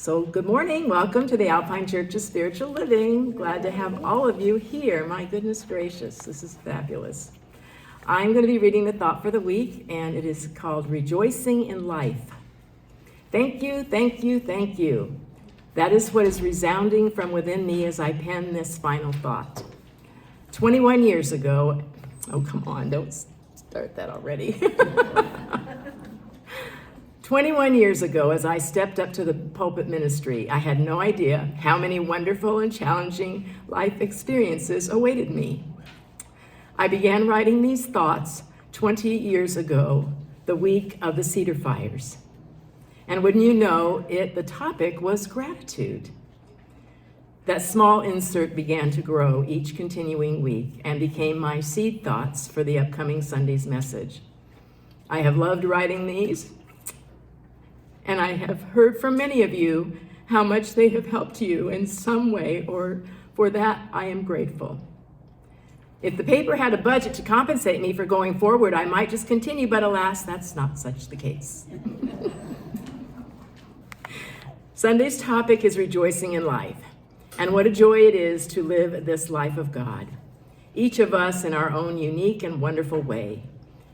So good morning, welcome to the Alpine Church of Spiritual Living. Glad to have all of you here. My goodness gracious, this is fabulous. I'm going to be reading the thought for the week, and it is called Rejoicing in Life. Thank you, thank you, thank you. That is what is resounding from within me as I pen this final thought. 21 years ago, oh come on, don't start that already. 21 years ago, as I stepped up to the pulpit ministry, I had no idea how many wonderful and challenging life experiences awaited me. I began writing these thoughts 20 years ago, the week of the Cedar Fires. And wouldn't you know it, the topic was gratitude. That small insert began to grow each continuing week and became my seed thoughts for the upcoming Sunday's message. I have loved writing these, and I have heard from many of you how much they have helped you in some way, or for that I am grateful. If the paper had a budget to compensate me for going forward, I might just continue, but alas, that's not such the case. Sunday's topic is rejoicing in life, and what a joy it is to live this life of God, each of us in our own unique and wonderful way.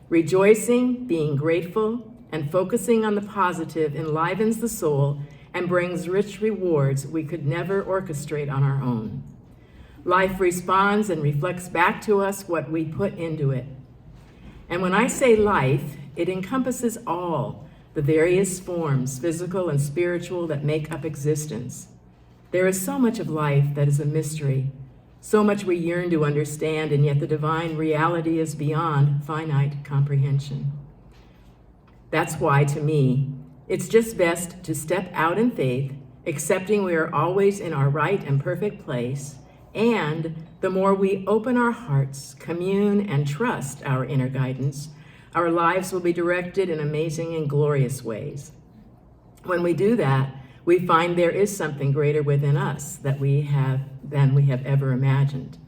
Rejoicing, being grateful, and focusing on the positive enlivens the soul and brings rich rewards we could never orchestrate on our own. Life responds and reflects back to us what we put into it. And when I say life, it encompasses all the various forms, physical and spiritual, that make up existence. There is so much of life that is a mystery, so much we yearn to understand, and yet the divine reality is beyond finite comprehension. That's why, to me, it's just best to step out in faith, accepting we are always in our right and perfect place, and the more we open our hearts, commune, and trust our inner guidance, our lives will be directed in amazing and glorious ways. When we do that, we find there is something greater within us than we have ever imagined.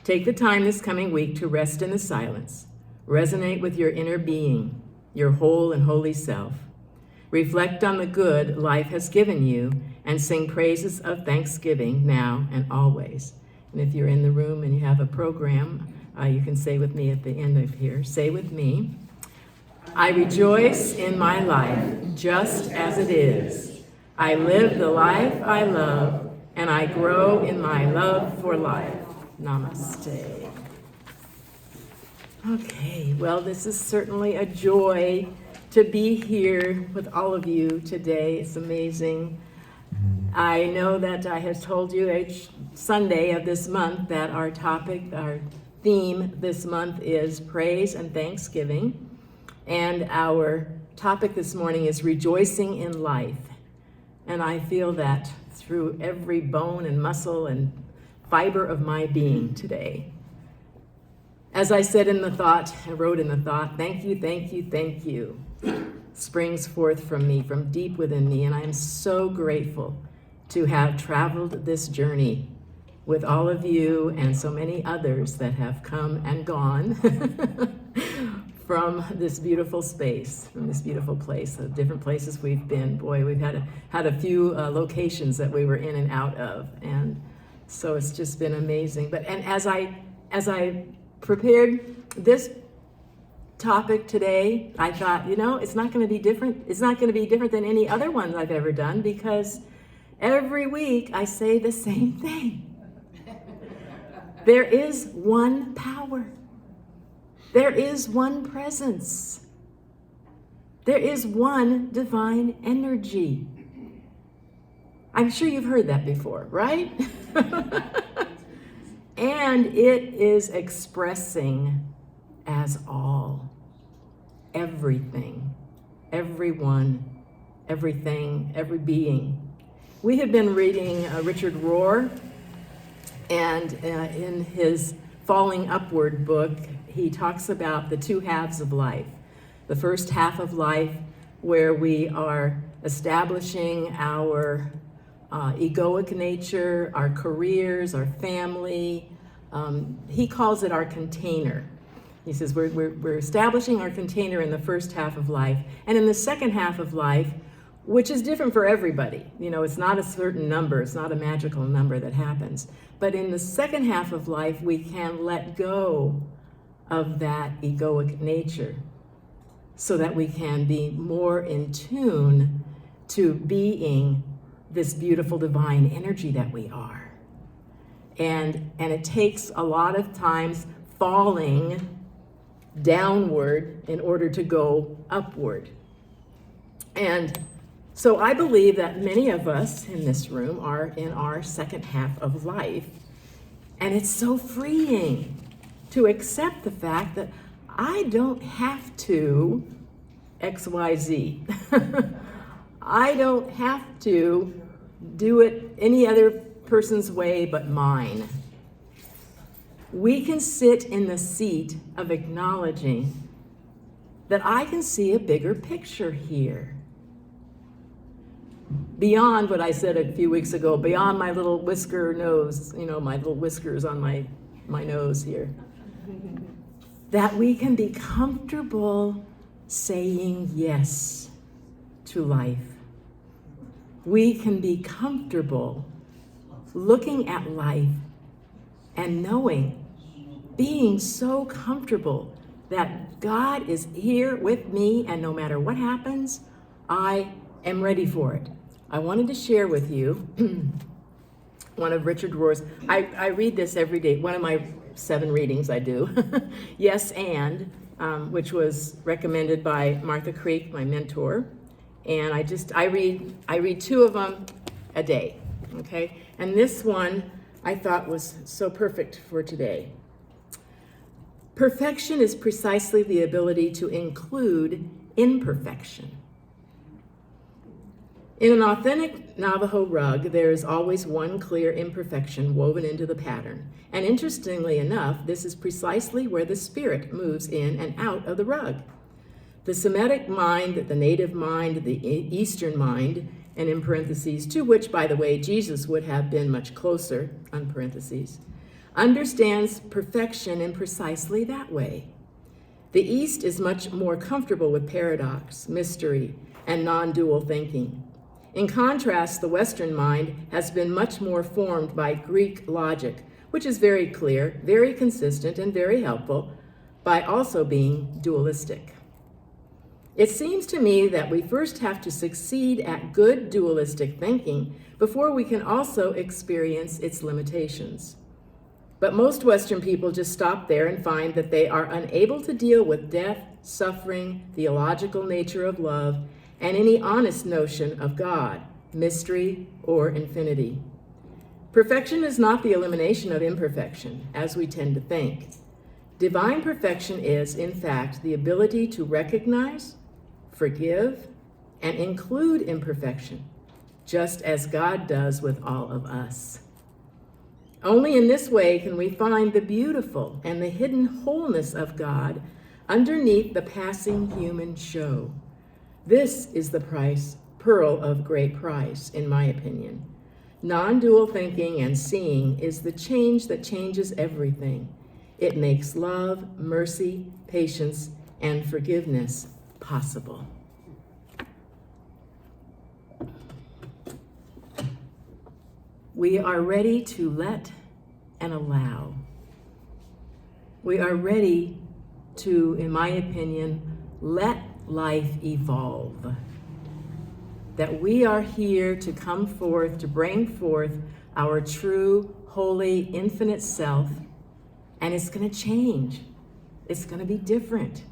Take the time this coming week to rest in the silence, resonate with your inner being, your whole and holy self. Reflect on the good life has given you and sing praises of thanksgiving now and always. And if you're in the room and you have a program, you can say with me at the end of here, say with me, I rejoice in my life just as it is. I live the life I love, and I grow in my love for life. Namaste. Okay, well, this is certainly a joy to be here with all of you today. It's amazing. I know that I have told you each Sunday of this month that our theme this month is praise and thanksgiving. And our topic this morning is rejoicing in life. And I feel that through every bone and muscle and fiber of my being today. As I said in the thought, I wrote in the thought, thank you, thank you, thank you, springs forth from me, from deep within me. And I am so grateful to have traveled this journey with all of you and so many others that have come and gone from this beautiful space, from this beautiful place, the different places we've been. Boy, we've had a few locations that we were in and out of. And so it's just been amazing. And as I prepared this topic today, I thought, it's not going to be different. It's not going to be different than any other one I've ever done, because every week I say the same thing. There is one power. There is one presence. There is one divine energy. I'm sure you've heard that before, right? And it is expressing as all, everything, everyone, everything, every being. We have been reading Richard Rohr, and in his Falling Upward book, he talks about the two halves of life. The first half of life, where we are establishing our egoic nature, our careers, our family. He calls it our container. He says we're establishing our container in the first half of life. And in the second half of life, which is different for everybody. You know, it's not a certain number, it's not a magical number that happens. But in the second half of life, we can let go of that egoic nature so that we can be more in tune to being this beautiful divine energy that we are. And it takes a lot of times falling downward in order to go upward. And so I believe that many of us in this room are in our second half of life. And it's so freeing to accept the fact that I don't have to XYZ. I don't have to do it any other person's way but mine. We can sit in the seat of acknowledging that I can see a bigger picture here. Beyond what I said a few weeks ago, beyond my little whisker nose, you know, my little whiskers on my nose here. That we can be comfortable saying yes to life. We can be comfortable looking at life and knowing, being so comfortable that God is here with me, and no matter what happens, I am ready for it. I wanted to share with you one of Richard Rohr's, I read this every day, one of my 7 readings I do, Yes and, which was recommended by Martha Creek, my mentor, and I read 2 of them a day, okay? And this one I thought was so perfect for today. Perfection is precisely the ability to include imperfection. In an authentic Navajo rug, there is always one clear imperfection woven into the pattern. And interestingly enough, this is precisely where the spirit moves in and out of the rug. The Semitic mind, the native mind, the Eastern mind, and in parentheses, to which, by the way, Jesus would have been much closer, on parentheses, understands perfection in precisely that way. The East is much more comfortable with paradox, mystery, and non-dual thinking. In contrast, the Western mind has been much more formed by Greek logic, which is very clear, very consistent, and very helpful, by also being dualistic. It seems to me that we first have to succeed at good dualistic thinking before we can also experience its limitations. But most Western people just stop there and find that they are unable to deal with death, suffering, the illogical nature of love, and any honest notion of God, mystery, or infinity. Perfection is not the elimination of imperfection, as we tend to think. Divine perfection is, in fact, the ability to recognize, forgive, and include imperfection, just as God does with all of us. Only in this way can we find the beautiful and the hidden wholeness of God underneath the passing human show. This is the pearl of great price, in my opinion. Non-dual thinking and seeing is the change that changes everything. It makes love, mercy, patience, and forgiveness possible. We are ready to let and allow. We are ready to, in my opinion, let life evolve. That we are here to come forth, to bring forth our true, holy, infinite self, and it's going to change. It's going to be different.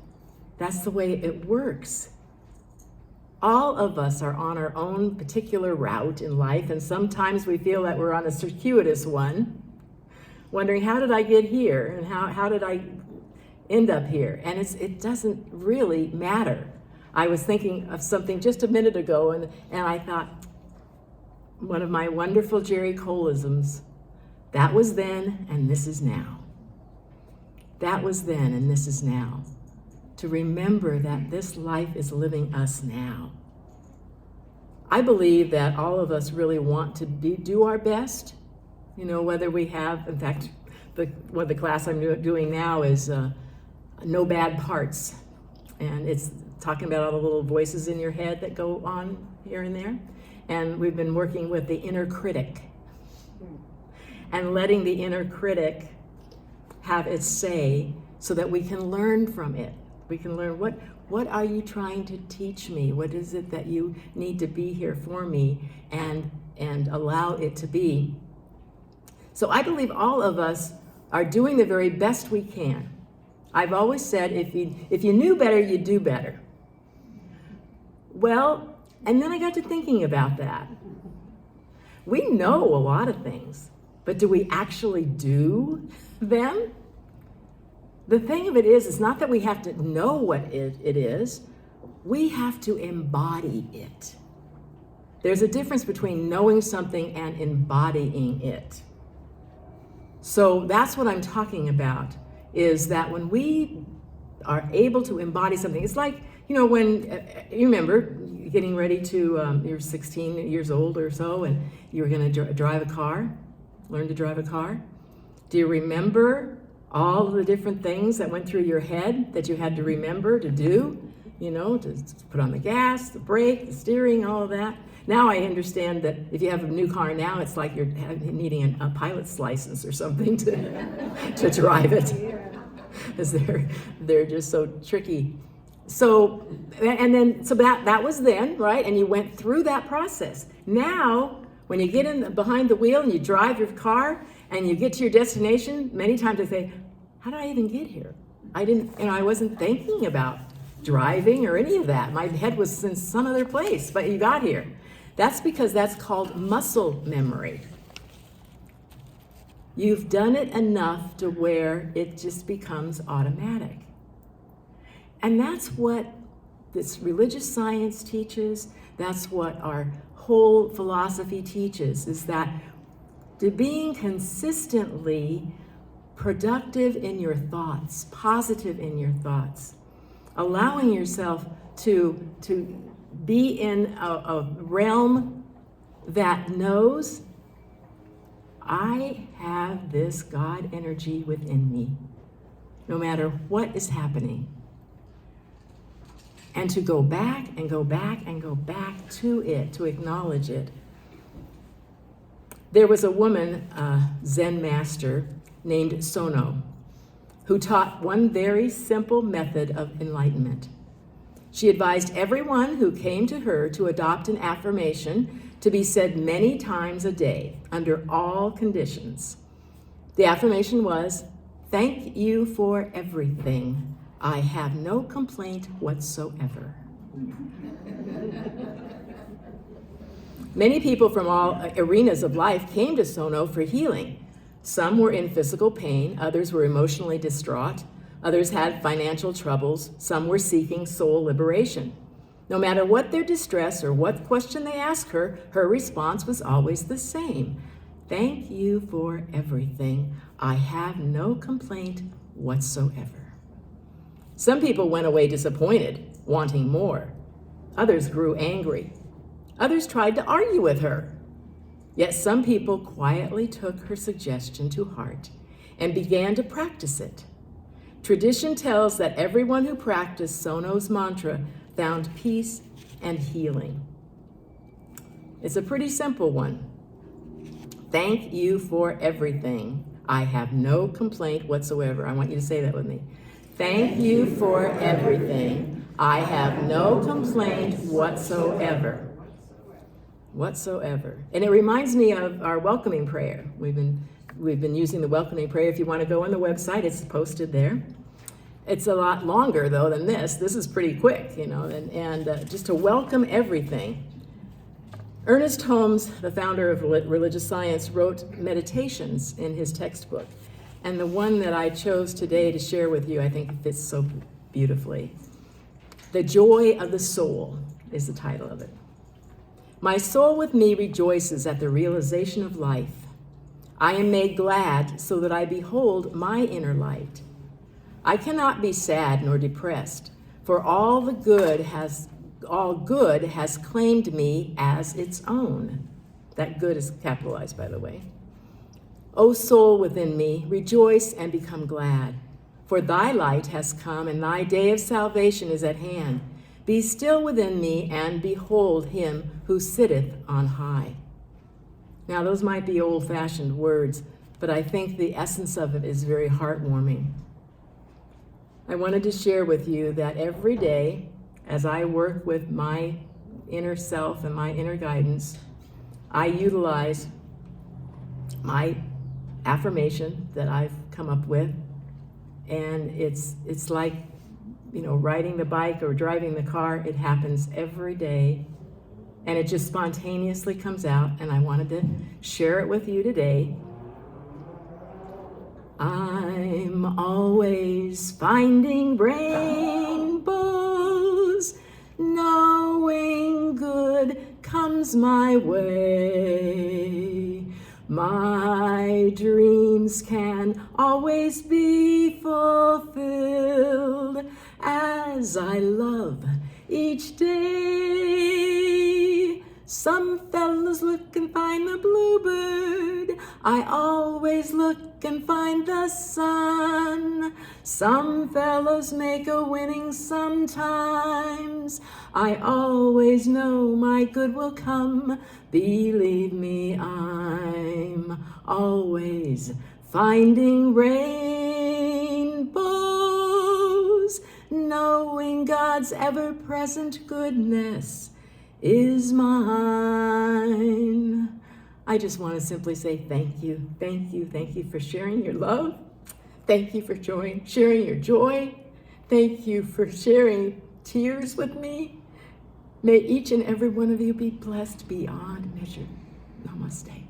That's the way it works. All of us are on our own particular route in life, and sometimes we feel that we're on a circuitous one, wondering, how did I get here? And how did I end up here? And it doesn't really matter. I was thinking of something just a minute ago, and I thought, one of my wonderful Jerry Coleisms, that was then and this is now. That was then and this is now. To remember that this life is living us now. I believe that all of us really want to do our best, you know, whether we have, in fact, the class I'm doing now is no bad parts. And it's talking about all the little voices in your head that go on here and there. And we've been working with the inner critic and letting the inner critic have its say so that we can learn from it. We can learn what are you trying to teach me? What is it that you need to be here for me, and allow it to be. So I believe all of us are doing the very best we can. I've always said if you knew better, you'd do better. Well, and then I got to thinking about that. We know a lot of things, but do we actually do them? The thing of it is, it's not that we have to know what it is, we have to embody it. There's a difference between knowing something and embodying it. So that's what I'm talking about, is that when we are able to embody something, it's like, when, you remember getting ready to, you're 16 years old or so, and you were gonna drive a car, learn to drive a car. Do you remember all of the different things that went through your head that you had to remember to do? To put on the gas, the brake, the steering, all of that. Now I understand that if you have a new car now, it's like you're needing a pilot's license or something to drive it, because they're just so tricky. So that was then, right? And you went through that process. Now, when you get in behind the wheel and you drive your car and you get to your destination, many times I say, how did I even get here? I wasn't thinking about driving or any of that. My head was in some other place, but you got here. That's because that's called muscle memory. You've done it enough to where it just becomes automatic. And that's what this religious science teaches. That's what our whole philosophy teaches, is that to being consistently productive in your thoughts, positive in your thoughts, allowing yourself to be in a realm that knows I have this God energy within me, no matter what is happening. And to go back and go back and go back to it, to acknowledge it. There was a woman, Zen master, named Sono, who taught one very simple method of enlightenment. She advised everyone who came to her to adopt an affirmation to be said many times a day, under all conditions. The affirmation was, "Thank you for everything. I have no complaint whatsoever." Many people from all arenas of life came to Sono for healing. Some were in physical pain, others were emotionally distraught, others had financial troubles, some were seeking soul liberation. No matter what their distress or what question they asked her, her response was always the same. "Thank you for everything. I have no complaint whatsoever." Some people went away disappointed, wanting more. Others grew angry. Others tried to argue with her. Yet some people quietly took her suggestion to heart and began to practice it. Tradition tells that everyone who practiced Sono's mantra found peace and healing. It's a pretty simple one. Thank you for everything. I have no complaint whatsoever. I want you to say that with me. Thank you for everything. I have no complaint whatsoever. Whatsoever. And it reminds me of our welcoming prayer. We've been using the welcoming prayer. If you want to go on the website, it's posted there. It's a lot longer though than this. This is pretty quick, and just to welcome everything. Ernest Holmes, the founder of religious science, wrote meditations in his textbook. And the one that I chose today to share with you, I think fits so beautifully. The Joy of the Soul is the title of it. My soul with me rejoices at the realization of life. I am made glad so that I behold my inner light. I cannot be sad nor depressed, for all good has claimed me as its own. That good is capitalized, by the way. O soul within me, rejoice and become glad, for thy light has come and thy day of salvation is at hand. Be still within me and behold him who sitteth on high. Now, those might be old-fashioned words, but I think the essence of it is very heartwarming. I wanted to share with you that every day, as I work with my inner self and my inner guidance, I utilize my affirmation that I've come up with, and it's like, riding the bike or driving the car. It happens every day, and it just spontaneously comes out, and I wanted to share it with you today. I'm always finding rainbows, knowing good comes my way. My dreams can always be fulfilled as I love each day. Some fellows look and find the bluebird. I always look and find the sun. Some fellows make a winning sometimes. I always know my good will come. Believe me, I'm always finding rainbows, knowing God's ever-present goodness is mine. I just want to simply say thank you, thank you, thank you for sharing your love. Thank you for sharing your joy. Thank you for sharing tears with me. May each and every one of you be blessed beyond measure. Namaste.